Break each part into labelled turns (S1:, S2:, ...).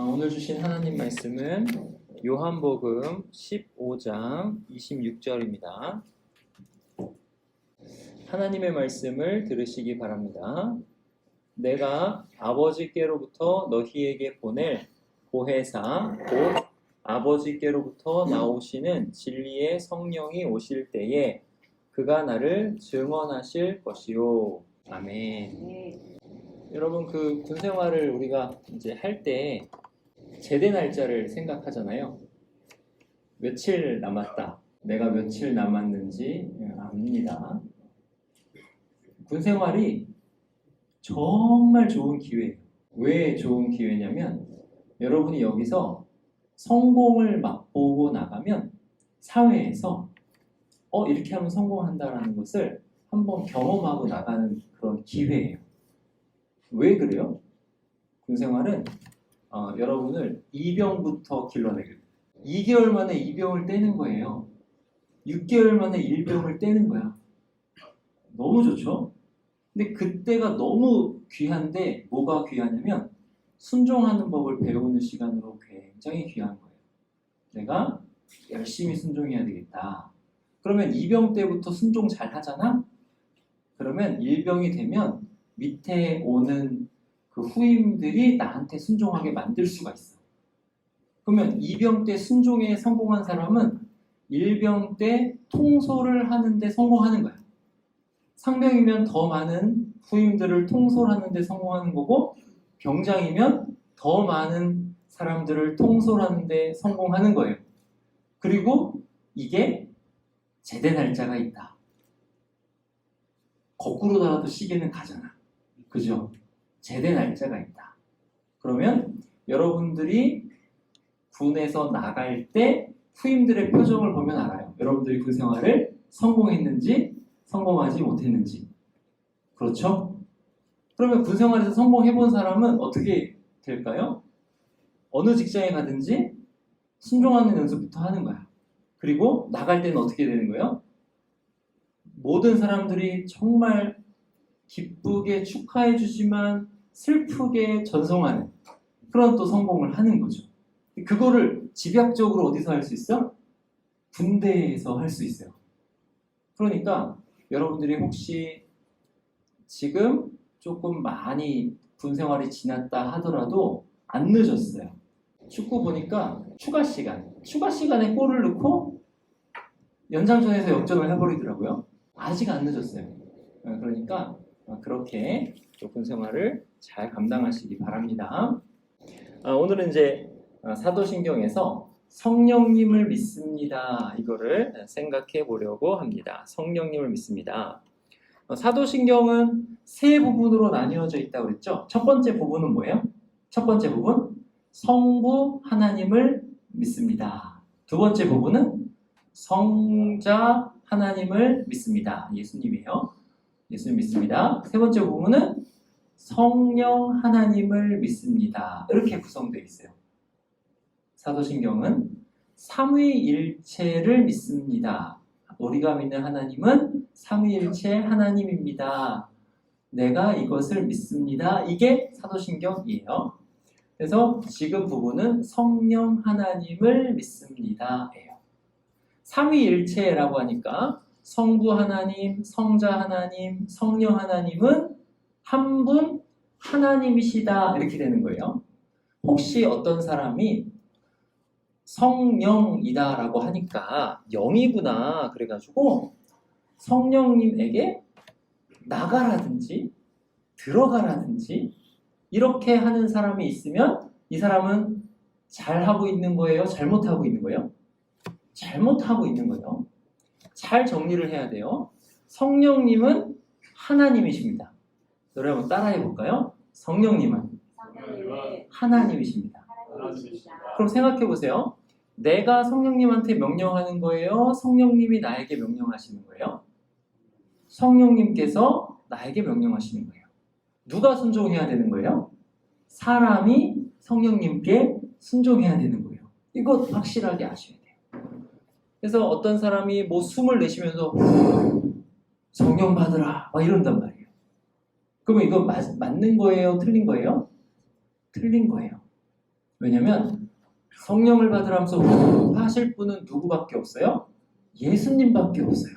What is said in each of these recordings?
S1: 오늘 주신 하나님 말씀은 요한복음 15장 26절입니다. 하나님의 말씀을 들으시기 바랍니다. 내가 아버지께로부터 너희에게 보낼 보혜사 곧 아버지께로부터 나오시는 진리의 성령이 오실 때에 그가 나를 증언하실 것이요. 아멘. 여러분, 그 군생활을 우리가 이제 할 때 제대 날짜를 생각하잖아요. 며칠 남았다. 내가 며칠 남았는지 압니다. 군생활이 정말 좋은 기회예요. 왜 좋은 기회냐면 여러분이 여기서 성공을 맛보고 나가면 사회에서 이렇게 하면 성공한다라는 것을 한번 경험하고 나가는 그런 기회예요. 왜 그래요? 군생활은 여러분을 이병부터 길러내요. 2개월 만에 이병을 떼는 거예요. 6개월 만에 일병을 떼는 거야. 너무 좋죠? 근데 그때가 너무 귀한데 뭐가 귀하냐면 순종하는 법을 배우는 시간으로 굉장히 귀한 거예요. 내가 열심히 순종해야 되겠다. 그러면 이병 때부터 순종 잘 하잖아? 그러면 일병이 되면 밑에 오는 그 후임들이 나한테 순종하게 만들 수가 있어. 그러면 이병 때 순종에 성공한 사람은 일병 때 통솔을 하는데 성공하는 거야. 상병이면 더 많은 후임들을 통솔하는데 성공하는 거고, 병장이면 더 많은 사람들을 통솔하는데 성공하는 거예요. 그리고 이게 제대 날짜가 있다. 거꾸로 달아도 시계는 가잖아. 그죠? 제대 날짜가 있다. 그러면 여러분들이 군에서 나갈 때 후임들의 표정을 보면 알아요. 여러분들이 군 생활을 성공했는지 성공하지 못했는지. 그렇죠? 그러면 군 생활에서 성공해본 사람은 어떻게 될까요? 어느 직장에 가든지 순종하는 연습부터 하는 거야. 그리고 나갈 때는 어떻게 되는 거예요? 모든 사람들이 정말 기쁘게 축하해 주지만 슬프게 전송하는 그런 또 성공을 하는 거죠. 그거를 집약적으로 어디서 할 수 있어? 군대에서 할 수 있어요. 그러니까 여러분들이 혹시 지금 조금 많이 군 생활이 지났다 하더라도 안 늦었어요. 축구 보니까 추가 시간에 골을 넣고 연장전에서 역전을 해버리더라고요. 아직 안 늦었어요. 그러니까 그렇게 군 생활을 잘 감당하시기 바랍니다. 오늘은 이제 사도신경에서 성령님을 믿습니다. 이거를 생각해 보려고 합니다. 성령님을 믿습니다. 사도신경은 세 부분으로 나뉘어져 있다고 그랬죠? 첫 번째 부분은 뭐예요? 첫 번째 부분, 성부 하나님을 믿습니다. 두 번째 부분은 성자 하나님을 믿습니다. 예수님이에요. 예수님 믿습니다. 세 번째 부분은 성령 하나님을 믿습니다. 이렇게 구성되어 있어요. 사도신경은 삼위일체를 믿습니다. 우리가 믿는 하나님은 삼위일체 하나님입니다. 내가 이것을 믿습니다. 이게 사도신경이에요. 그래서 지금 부분은 성령 하나님을 믿습니다. 예요. 삼위일체라고 하니까 성부 하나님, 성자 하나님, 성령 하나님은 한 분 하나님이시다 이렇게 되는 거예요. 혹시 어떤 사람이 성령이다라고 하니까 영이구나 그래가지고 성령님에게 나가라든지 들어가라든지 이렇게 하는 사람이 있으면 이 사람은 잘하고 있는 거예요? 잘못하고 있는 거예요? 잘못하고 있는 거예요. 잘 정리를 해야 돼요. 성령님은 하나님이십니다. 노래 한번 따라해 볼까요? 성령님은 하나님이십니다. 그럼 생각해 보세요. 내가 성령님한테 명령하는 거예요? 성령님이 나에게 명령하시는 거예요? 성령님께서 나에게 명령하시는 거예요. 누가 순종해야 되는 거예요? 사람이 성령님께 순종해야 되는 거예요. 이거 확실하게 아셔야 돼요. 그래서 어떤 사람이 뭐 숨을 내쉬면서 성령 받으라 막 이런단 말이에요. 그러면 이거 맞는 거예요? 틀린 거예요? 틀린 거예요. 왜냐면 성령을 받으라면서 후 하실 분은 누구밖에 없어요? 예수님밖에 없어요.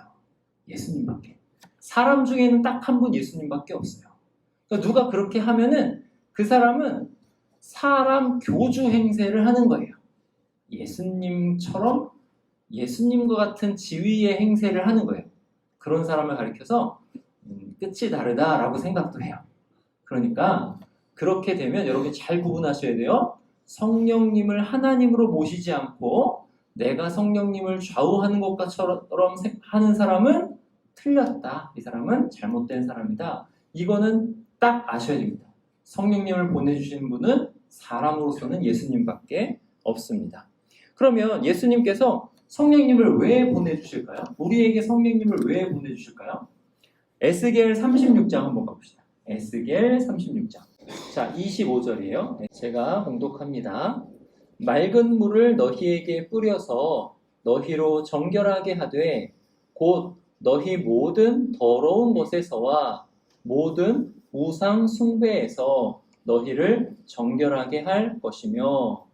S1: 예수님밖에. 사람 중에는 딱 한 분 예수님밖에 없어요. 그러니까 누가 그렇게 하면은 그 사람은 사람 교주 행세를 하는 거예요. 예수님처럼 예수님과 같은 지위의 행세를 하는 거예요. 그런 사람을 가리켜서 끝이 다르다라고 생각도 해요. 그러니까 그렇게 되면 여러분이 잘 구분하셔야 돼요. 성령님을 하나님으로 모시지 않고 내가 성령님을 좌우하는 것처럼 하는 사람은 틀렸다. 이 사람은 잘못된 사람이다. 이거는 딱 아셔야 됩니다. 성령님을 보내주신 분은 사람으로서는 예수님밖에 없습니다. 그러면 예수님께서 성령님을 왜 보내주실까요? 우리에게 성령님을 왜 보내주실까요? 에스겔 36장 한번 가봅시다. 에스겔 36장. 자, 25절이에요. 제가 봉독합니다. 맑은 물을 너희에게 뿌려서 너희로 정결하게 하되 곧 너희 모든 더러운 것에서와 모든 우상 숭배에서 너희를 정결하게 할 것이며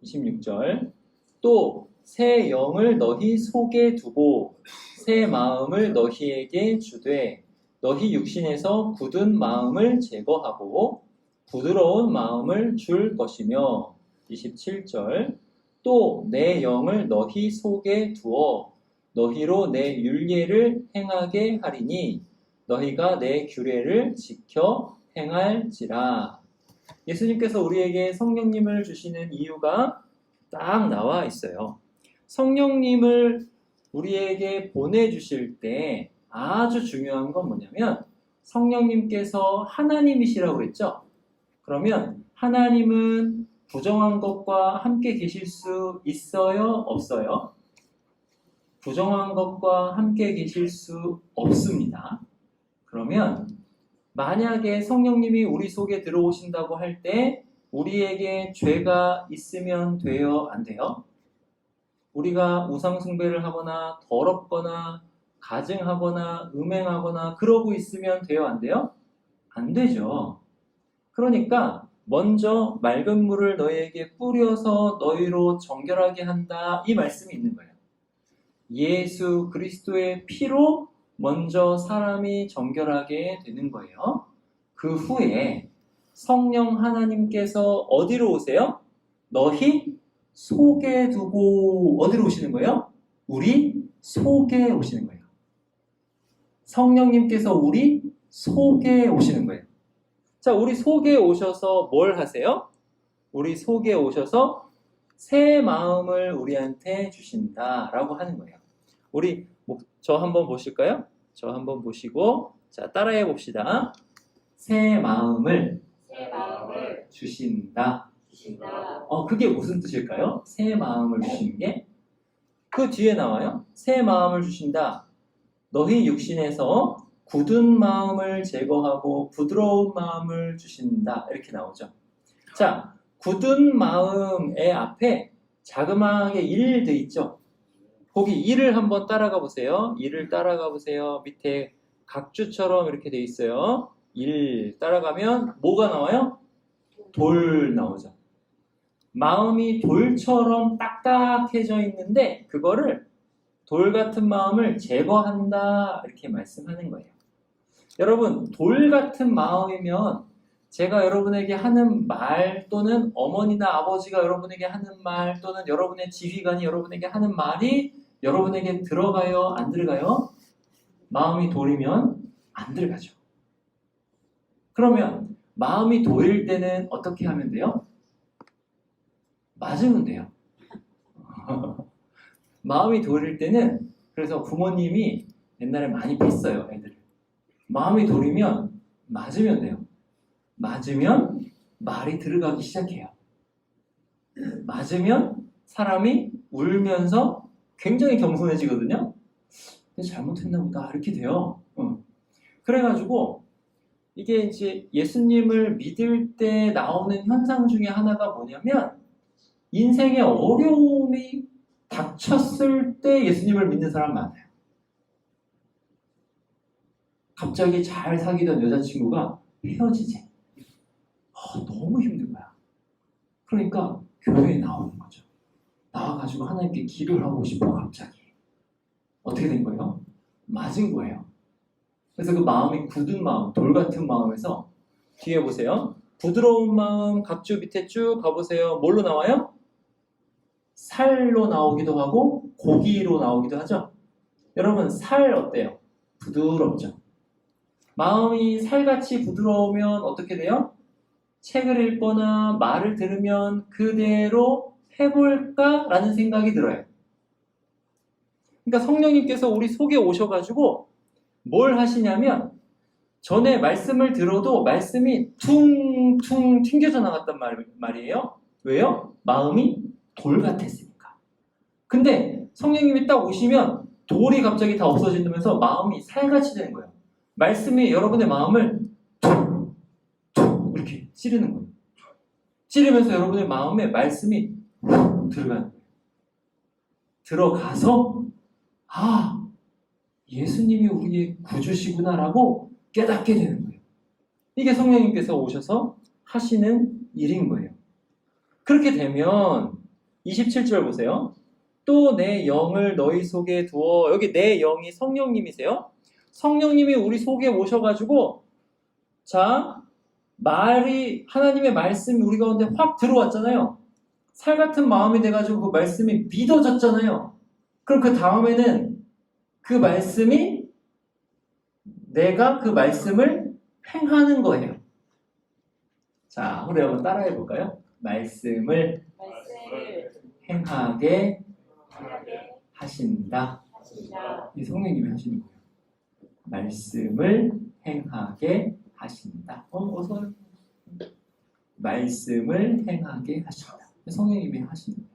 S1: 26절 또 새 영을 너희 속에 두고 새 마음을 너희에게 주되 너희 육신에서 굳은 마음을 제거하고 부드러운 마음을 줄 것이며 27절 또 내 영을 너희 속에 두어 너희로 내 율례를 행하게 하리니 너희가 내 규례를 지켜 행할지라. 예수님께서 우리에게 성령님을 주시는 이유가 딱 나와 있어요. 성령님을 우리에게 보내주실 때 아주 중요한 건 뭐냐면 성령님께서 하나님이시라고 그랬죠? 그러면 하나님은 부정한 것과 함께 계실 수 있어요? 없어요? 부정한 것과 함께 계실 수 없습니다. 그러면 만약에 성령님이 우리 속에 들어오신다고 할 때 우리에게 죄가 있으면 돼요? 안 돼요? 우리가 우상숭배를 하거나 더럽거나 가증하거나 음행하거나 그러고 있으면 돼요? 안 돼요? 안 되죠. 그러니까 먼저 맑은 물을 너희에게 뿌려서 너희로 정결하게 한다 이 말씀이 있는 거예요. 예수 그리스도의 피로 먼저 사람이 정결하게 되는 거예요. 그 후에 성령 하나님께서 어디로 오세요? 너희 속에 두고 어디로 오시는 거예요? 우리 속에 오시는 거예요. 성령님께서 우리 속에 오시는 거예요. 자, 우리 속에 오셔서 뭘 하세요? 우리 속에 오셔서 새 마음을 우리한테 주신다라고 하는 거예요. 우리 저 한번 보실까요? 저 한번 보시고 자 따라해 봅시다. 새 마음을 주신다. 그게 무슨 뜻일까요? 새 마음을 주시는 게? 그 뒤에 나와요. 새 마음을 주신다. 너희 육신에서 굳은 마음을 제거하고 부드러운 마음을 주신다. 이렇게 나오죠. 자, 굳은 마음의 앞에 자그마하게 1 돼 있죠. 거기 1을 한번 따라가 보세요. 1을 따라가 보세요. 밑에 각주처럼 이렇게 돼 있어요. 1 따라가면 뭐가 나와요? 돌 나오죠. 마음이 돌처럼 딱딱해져 있는데 그거를 돌 같은 마음을 제거한다 이렇게 말씀하는 거예요. 여러분 돌 같은 마음이면 제가 여러분에게 하는 말 또는 어머니나 아버지가 여러분에게 하는 말 또는 여러분의 지휘관이 여러분에게 하는 말이 여러분에게 들어가요? 안 들어가요? 마음이 돌이면 안 들어가죠. 그러면 마음이 돌일 때는 어떻게 하면 돼요? 맞으면 돼요. 마음이 돌일 때는 그래서 부모님이 옛날에 많이 뺐어요, 애들을. 마음이 돌이면 맞으면 돼요. 맞으면 말이 들어가기 시작해요. 맞으면 사람이 울면서 굉장히 겸손해지거든요. 잘못했나 보다 이렇게 돼요. 그래가지고 이게 이제 예수님을 믿을 때 나오는 현상 중에 하나가 뭐냐면 인생의 어려움이 닥쳤을 때 예수님을 믿는 사람 많아요. 갑자기 잘 사귀던 여자친구가 헤어지지. 너무 힘든 거야. 그러니까 교회에 나오는 거죠. 나와가지고 하나님께 기도를 하고 싶어 갑자기. 어떻게 된 거예요? 맞은 거예요. 그래서 그 마음이 굳은 마음, 돌 같은 마음에서 뒤에 보세요. 부드러운 마음 각주 밑에 쭉 가보세요. 뭘로 나와요? 살로 나오기도 하고 고기로 나오기도 하죠. 여러분 살 어때요? 부드럽죠. 마음이 살같이 부드러우면 어떻게 돼요? 책을 읽거나 말을 들으면 그대로 해볼까라는 생각이 들어요. 그러니까 성령님께서 우리 속에 오셔가지고 뭘 하시냐면 전에 말씀을 들어도 말씀이 퉁퉁 튕겨져 나갔단 말이에요. 왜요? 마음이 돌 같았으니까. 근데 성령님이 딱 오시면 돌이 갑자기 다 없어지면서 마음이 살같이 되는 거예요. 말씀이 여러분의 마음을 툭툭 이렇게 찌르는 거예요. 찌르면서 여러분의 마음에 말씀이 들어가는 거예요. 들어가서 아, 예수님이 우리의 구주시구나라고 깨닫게 되는 거예요. 이게 성령님께서 오셔서 하시는 일인 거예요. 그렇게 되면 27절 보세요. 또 내 영을 너희 속에 두어. 여기 내 영이 성령님이세요. 성령님이 우리 속에 오셔가지고 자, 말이 하나님의 말씀이 우리 가운데 확 들어왔잖아요. 살 같은 마음이 돼가지고 그 말씀이 믿어졌잖아요. 그럼 그 다음에는 그 말씀이 내가 그 말씀을 행하는 거예요. 자, 우리 한번 따라해 볼까요? 말씀을 행하게 하신다. 이 성령님이 하시는 거예요. 말씀을 행하게 하신다. 어서 말씀을 행하게 하신다. 성령님이 하시는 거예요.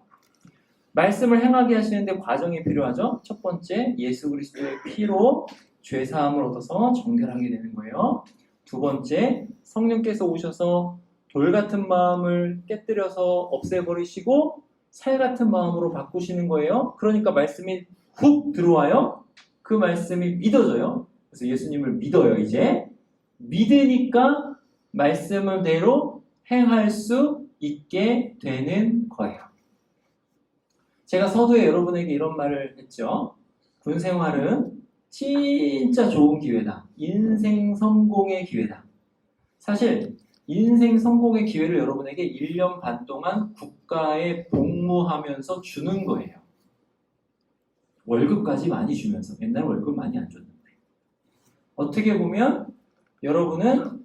S1: 말씀을 행하게 하시는데 과정이 필요하죠. 첫 번째, 예수 그리스도의 피로 죄사함을 얻어서 정결하게 되는 거예요. 두 번째, 성령께서 오셔서 돌 같은 마음을 깨뜨려서 없애버리시고 살 같은 마음으로 바꾸시는 거예요. 그러니까 말씀이 훅 들어와요. 그 말씀이 믿어져요. 그래서 예수님을 믿어요. 이제 믿으니까 말씀대로 행할 수 있게 되는 거예요. 제가 서두에 여러분에게 이런 말을 했죠. 군 생활은 진짜 좋은 기회다. 인생 성공의 기회다. 사실 인생 성공의 기회를 여러분에게 1년 반 동안 국가에 복무하면서 주는 거예요. 월급까지 많이 주면서. 옛날 월급 많이 안 줬는데. 어떻게 보면 여러분은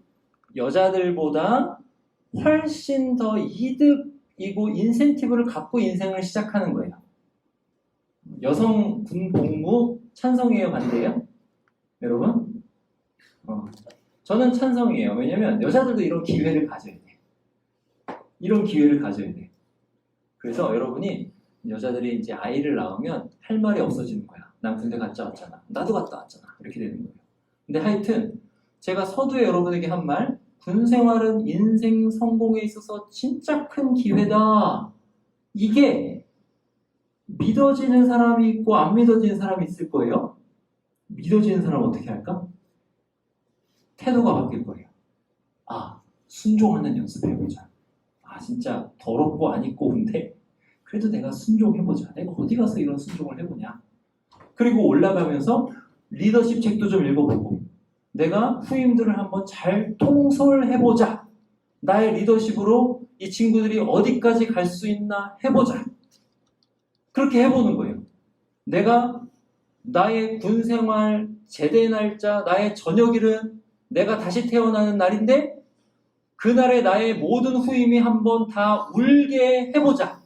S1: 여자들보다 훨씬 더 이득이고 인센티브를 갖고 인생을 시작하는 거예요. 여성 군 복무 찬성이에요? 반대예요? 여러분? 저는 찬성이에요. 왜냐면 여자들도 이런 기회를 가져야 돼. 이런 기회를 가져야 돼. 그래서 여러분이 여자들이 이제 아이를 낳으면 할 말이 없어지는 거야. 난 군대 갔다 왔잖아. 나도 갔다 왔잖아. 이렇게 되는 거예요. 근데 하여튼 제가 서두에 여러분에게 한 말, 군 생활은 인생 성공에 있어서 진짜 큰 기회다. 이게 믿어지는 사람이 있고 안 믿어지는 사람이 있을 거예요. 믿어지는 사람은 어떻게 할까? 태도가 바뀔 거예요. 아, 순종하는 연습해보자. 아, 진짜 더럽고 안 입고 온데 그래도 내가 순종해보자. 내가 어디 가서 이런 순종을 해보냐. 그리고 올라가면서 리더십 책도 좀 읽어보고 내가 후임들을 한번 잘 통솔해보자. 나의 리더십으로 이 친구들이 어디까지 갈 수 있나 해보자. 그렇게 해보는 거예요. 내가 나의 군생활 제대 날짜, 나의 저녁일은 내가 다시 태어나는 날인데 그날에 나의 모든 후임이 한번 다 울게 해보자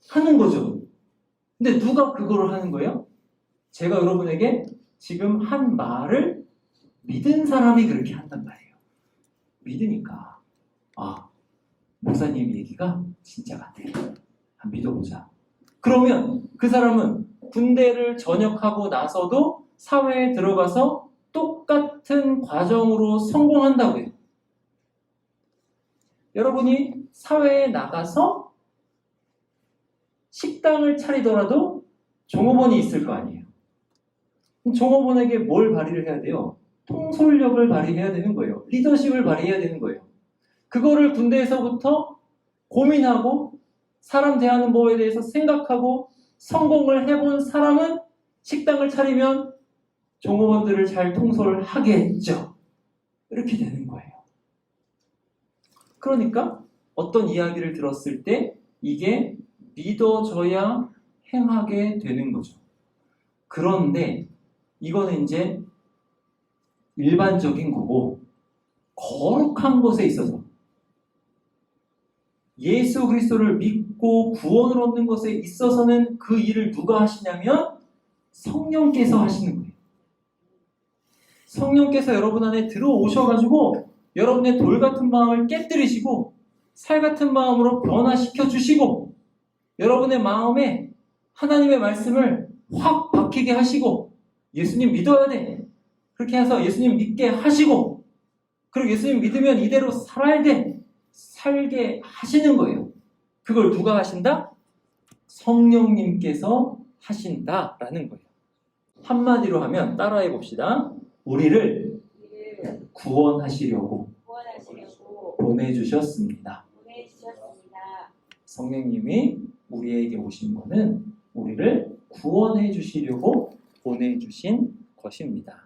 S1: 하는 거죠. 근데 누가 그거를 하는 거예요? 제가 여러분에게 지금 한 말을 믿은 사람이 그렇게 한단 말이에요. 믿으니까 아, 목사님 얘기가 진짜 같아. 한번 믿어보자. 그러면 그 사람은 군대를 전역하고 나서도 사회에 들어가서 똑같은 과정으로 성공한다고요. 여러분이 사회에 나가서 식당을 차리더라도 종업원이 있을 거 아니에요. 종업원에게 뭘 발휘를 해야 돼요? 통솔력을 발휘해야 되는 거예요. 리더십을 발휘해야 되는 거예요. 그거를 군대에서부터 고민하고 사람 대하는 법에 대해서 생각하고 성공을 해본 사람은 식당을 차리면 종업원들을 잘 통솔을 하겠죠. 이렇게 되는 거예요. 그러니까 어떤 이야기를 들었을 때 이게 믿어져야 행하게 되는 거죠. 그런데 이거는 이제 일반적인 거고, 거룩한 것에 있어서 예수 그리스도를 믿고 구원을 얻는 것에 있어서는 그 일을 누가 하시냐면 성령께서 하시는 거예요. 성령께서 여러분 안에 들어오셔가지고 여러분의 돌 같은 마음을 깨뜨리시고 살 같은 마음으로 변화시켜 주시고 여러분의 마음에 하나님의 말씀을 확 박히게 하시고 예수님 믿어야 돼. 그렇게 해서 예수님 믿게 하시고 그리고 예수님 믿으면 이대로 살아야 돼. 살게 하시는 거예요. 그걸 누가 하신다? 성령님께서 하신다라는 거예요. 한마디로 하면 따라해 봅시다. 우리를 구원하시려고 보내주셨습니다. 성령님이 우리에게 오신 것은 우리를 구원해 주시려고 보내주신 것입니다.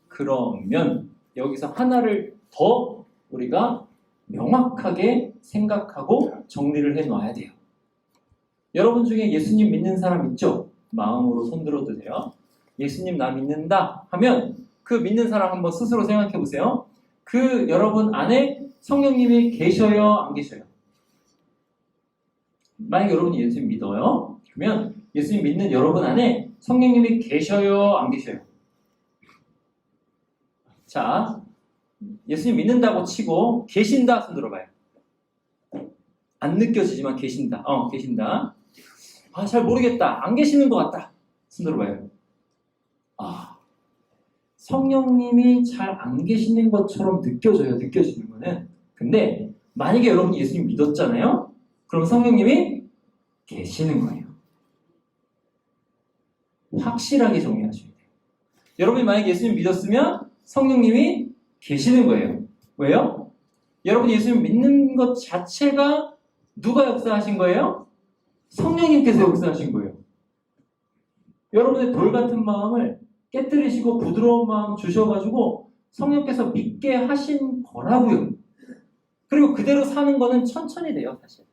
S1: 그러면 여기서 하나를 더 우리가 명확하게 생각하고 정리를 해놔야 돼요. 여러분 중에 예수님 믿는 사람 있죠? 마음으로 손들어도 돼요. 예수님 나 믿는다 하면 그 믿는 사람 한번 스스로 생각해 보세요. 그 여러분 안에 성령님이 계셔요? 안 계셔요? 만약 여러분이 예수님 믿어요? 그러면 예수님 믿는 여러분 안에 성령님이 계셔요? 안 계셔요? 자, 예수님 믿는다고 치고 계신다 손 들어봐요. 안 느껴지지만 계신다. 계신다. 아, 잘 모르겠다. 안 계시는 것 같다. 손 들어봐요. 성령님이 잘 안 계시는 것처럼 느껴져요. 느껴지는 거는. 근데 만약에 여러분이 예수님 믿었잖아요. 그럼 성령님이 계시는 거예요. 확실하게 정리하셔야 돼요. 여러분이 만약에 예수님 믿었으면 성령님이 계시는 거예요. 왜요? 여러분이 예수님 믿는 것 자체가 누가 역사하신 거예요? 성령님께서 역사하신 거예요. 여러분의 돌 같은 마음을 깨뜨리시고 부드러운 마음 주셔가지고 성령께서 믿게 하신 거라고요. 그리고 그대로 사는 거는 천천히 돼요, 사실.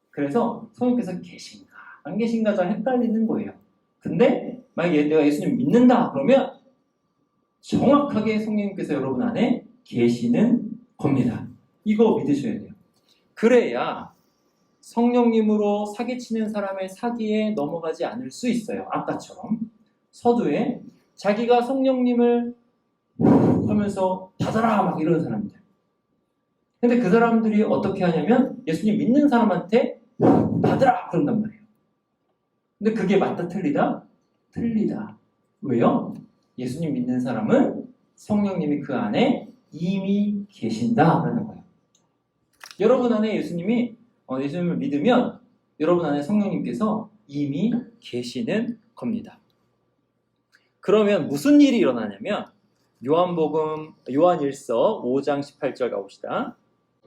S1: 그래서 성령께서 계신가 안 계신가 잘 헷갈리는 거예요. 근데 만약에 내가 예수님 믿는다 그러면 정확하게 성령님께서 여러분 안에 계시는 겁니다. 이거 믿으셔야 돼요. 그래야 성령님으로 사기치는 사람의 사기에 넘어가지 않을 수 있어요. 아까처럼 서두에 자기가 성령님을 하면서 받아라 막 이러는 사람들. 근데 그 사람들이 어떻게 하냐면 예수님 믿는 사람한테 받으라 그런단 말이에요. 근데 그게 맞다 틀리다? 틀리다. 왜요? 예수님 믿는 사람은 성령님이 그 안에 이미 계신다라는 거예요. 여러분 안에 예수님을 믿으면 여러분 안에 성령님께서 이미 계시는 겁니다. 그러면 무슨 일이 일어나냐면 요한일서 5장 18절 가봅시다.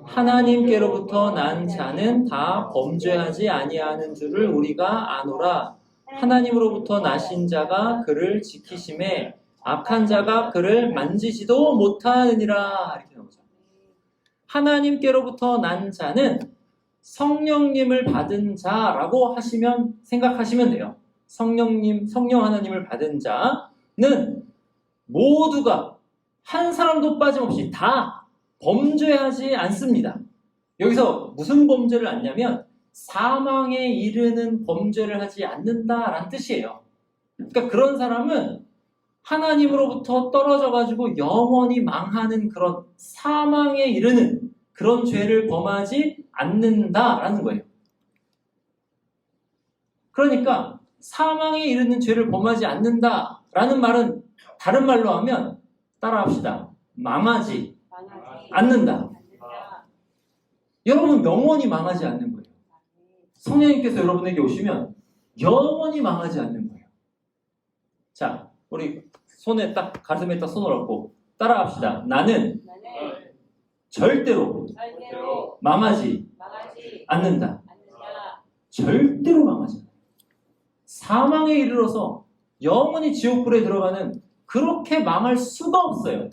S1: 하나님께로부터 난 자는 다 범죄하지 아니하는 줄을 우리가 아노라. 하나님으로부터 나신 자가 그를 지키심에 악한 자가 그를 만지지도 못하느니라. 이렇게 나오죠. 하나님께로부터 난 자는 성령님을 받은 자라고 생각하시면 돼요. 성령 하나님을 받은 자는 모두가 한 사람도 빠짐없이 다 범죄하지 않습니다. 여기서 무슨 범죄를 않냐면 사망에 이르는 범죄를 하지 않는다라는 뜻이에요. 그러니까 그런 사람은 하나님으로부터 떨어져가지고 영원히 망하는 그런 사망에 이르는 그런 죄를 범하지 않는다라는 거예요. 그러니까 사망에 이르는 죄를 범하지 않는다라는 말은 다른 말로 하면 따라합시다. 망하지 않는다. 여러분 영원히 망하지 않는 거예요. 성령님께서 여러분에게 오시면 영원히 망하지 않는 거예요. 자, 우리 가슴에 딱 손을 얹고 따라합시다. 나는 절대로 망하지 않는다. 절대로 망하지 않아요. 사망에 이르러서 영원히 지옥불에 들어가는 그렇게 망할 수가 없어요.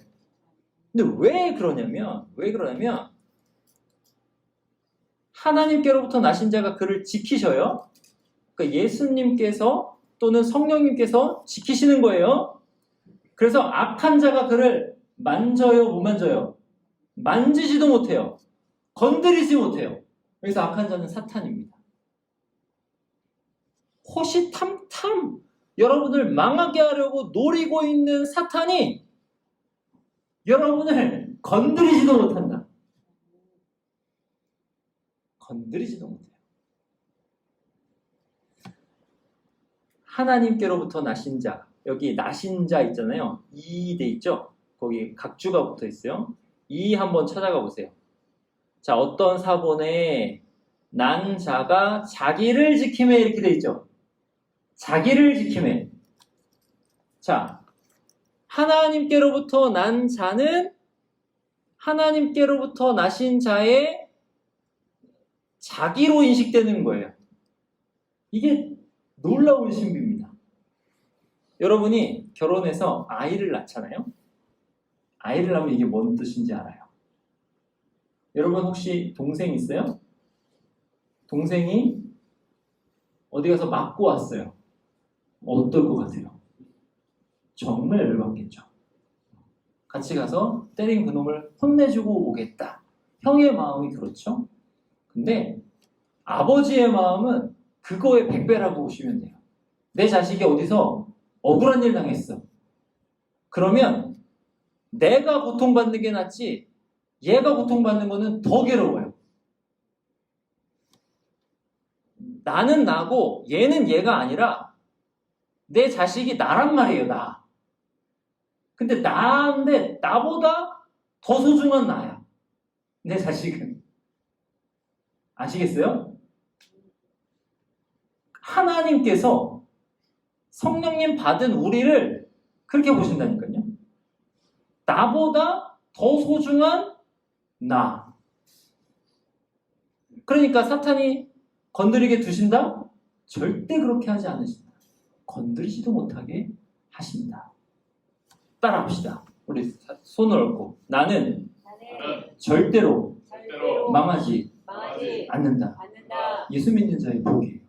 S1: 근데 왜 그러냐면 하나님께로부터 나신 자가 그를 지키셔요. 그러니까 예수님께서 또는 성령님께서 지키시는 거예요. 그래서 악한 자가 그를 만져요, 못 만져요? 만지지도 못해요. 건드리지 못해요. 그래서 악한 자는 사탄입니다. 호시탐탐 여러분을 망하게 하려고 노리고 있는 사탄이 여러분을 건드리지도 못한다. 건드리지도 못해요. 하나님께로부터 나신 자, 여기 나신 자 있잖아요. 이 돼 있죠? 거기 각주가 붙어 있어요. 이 한번 찾아가 보세요. 자, 어떤 사본에 난 자가 자기를 지킴에 이렇게 돼 있죠? 자기를 지킴에. 자, 하나님께로부터 난 자는 하나님께로부터 나신 자의 자기로 인식되는 거예요. 이게 놀라운 신비입니다. 여러분이 결혼해서 아이를 낳잖아요. 아이를 낳으면 이게 뭔 뜻인지 알아요? 여러분 혹시 동생 있어요? 동생이 어디 가서 맞고 왔어요. 어떨 것 같아요? 정말 열받겠죠. 같이 가서 때린 그놈을 혼내주고 오겠다. 형의 마음이 그렇죠? 근데 아버지의 마음은 그거의 100배라고 보시면 돼요. 내 자식이 어디서 억울한 일 당했어. 그러면 내가 고통받는 게 낫지 얘가 고통받는 거는 더 괴로워요. 나는 나고 얘는 얘가 아니라 내 자식이 나란 말이에요. 나. 근데 나인데 나보다 더 소중한 나야. 내 자식은. 아시겠어요? 하나님께서 성령님 받은 우리를 그렇게 보신다니까요. 나보다 더 소중한 나. 그러니까 사탄이 건드리게 두신다? 절대 그렇게 하지 않으신다. 건드리지도 못하게 하신다. 따라합시다. 우리 손을 얹고 나는 절대로 망하지 않는다. 예수 믿는 자의 복이에요.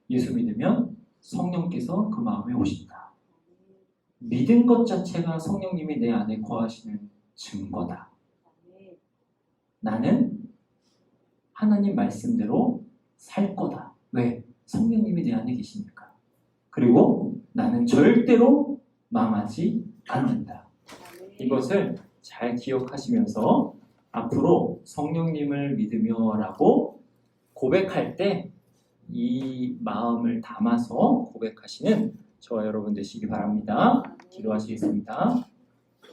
S1: 예수 믿으면 성령께서 그 마음에 오신다. 믿은 것 자체가 성령님이 내 안에 거하시는 증거다. 나는 하나님 말씀대로 살 거다. 왜? 성령님이 내 안에 계시니까. 그리고 나는 절대로 망하지 않는다. 이것을 잘 기억하시면서 앞으로 성령님을 믿으며 라고 고백할 때 이 마음을 담아서 고백하시는 저와 여러분 되시기 바랍니다. 기도하시겠습니다.